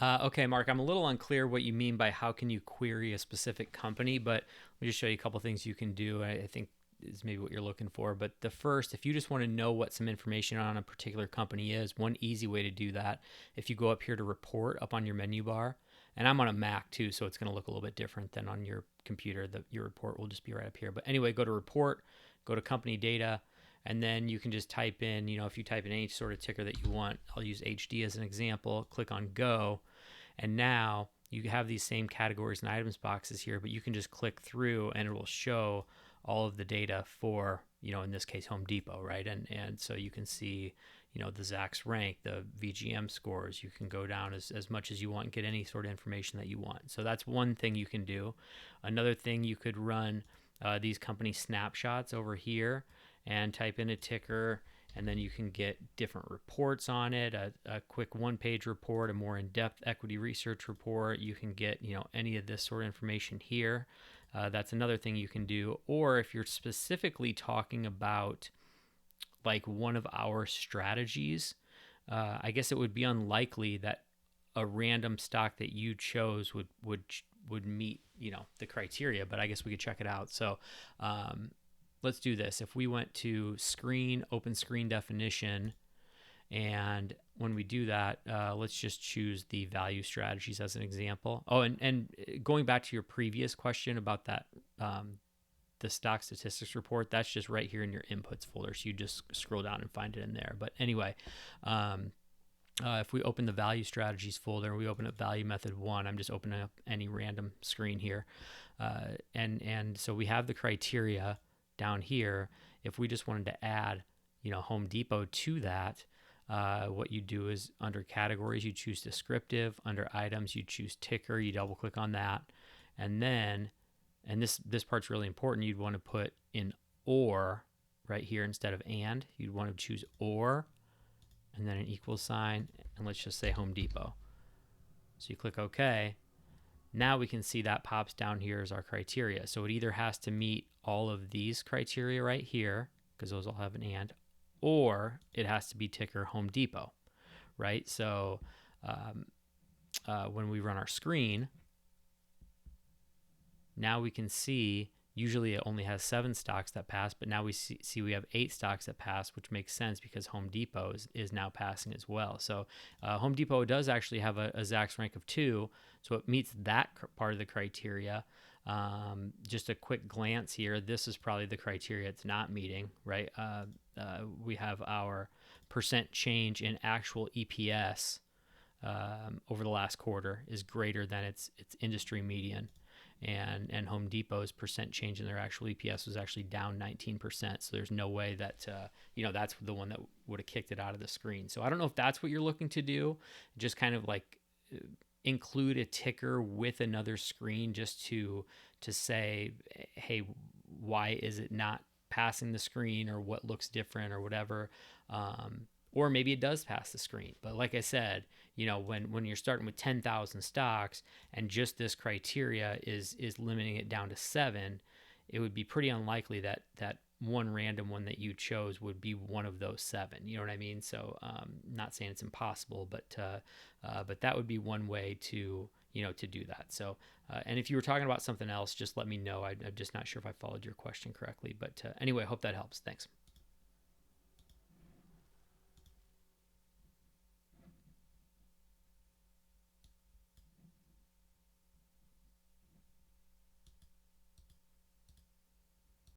Okay, Mark, I'm a little unclear what you mean by how can you query a specific company, but let me just show you a couple things you can do. I think is maybe what you're looking for. But the first, if you just want to know what some information on a particular company is, one easy way to do that, if you go up here to report up on your menu bar, and I'm on a Mac too, so it's going to look a little bit different than on your computer. Your report will just be right up here. But anyway, go to report, go to company data, and then you can just type in, if you type in any sort of ticker that you want, I'll use HD as an example, click on go, and now you have these same categories and items boxes here, but you can just click through and it will show all of the data for, in this case, Home Depot, right? And so you can see, the Zacks rank, the VGM scores. You can go down as much as you want and get any sort of information that you want. So that's one thing you can do. Another thing, you could run these company snapshots over here and type in a ticker, and then you can get different reports on it, a quick one-page report, a more in-depth equity research report. You can get, any of this sort of information here. That's another thing you can do. Or if you're specifically talking about like one of our strategies, I guess it would be unlikely that a random stock that you chose would meet, the criteria, but I guess we could check it out. So, let's do this. If we went to open screen definition, and when we do that, let's just choose the value strategies as an example. Oh, and going back to your previous question about that, the stock statistics report, that's just right here in your inputs folder. So you just scroll down and find it in there. But anyway, if we open the value strategies folder and we open up value method 1, I'm just opening up any random screen here. And so we have the criteria down here. If we just wanted to add, Home Depot to that, what you do is under categories, you choose descriptive. Under items, you choose ticker. You double click on that. And then, and this part's really important, you'd want to put in or right here instead of and. You'd want to choose or, and then an equal sign, and let's just say Home Depot. So you click OK. Now we can see that pops down here as our criteria. So it either has to meet all of these criteria right here, because those all have an and, or it has to be ticker Home Depot, right? So when we run our screen, now we can see, usually it only has 7 stocks that pass, but now we see we have 8 stocks that pass, which makes sense because Home Depot is now passing as well. So Home Depot does actually have a Zacks rank of 2, so it meets that part of the criteria. Just a quick glance here, this is probably the criteria it's not meeting, right? We have our percent change in actual EPS over the last quarter is greater than its industry median. And Home Depot's percent change in their actual EPS was actually down 19%. So there's no way that, that's the one that would have kicked it out of the screen. So I don't know if that's what you're looking to do, just kind of like include a ticker with another screen just to say, hey, why is it not passing the screen, or what looks different, or whatever. Or maybe it does pass the screen. But like I said, when you're starting with 10,000 stocks and just this criteria is limiting it down to 7, it would be pretty unlikely that one random one that you chose would be one of those 7. You know what I mean? So not saying it's impossible, but that would be one way to do that. So and if you were talking about something else, just let me know. I'm just not sure if I followed your question correctly. But anyway, I hope that helps. Thanks.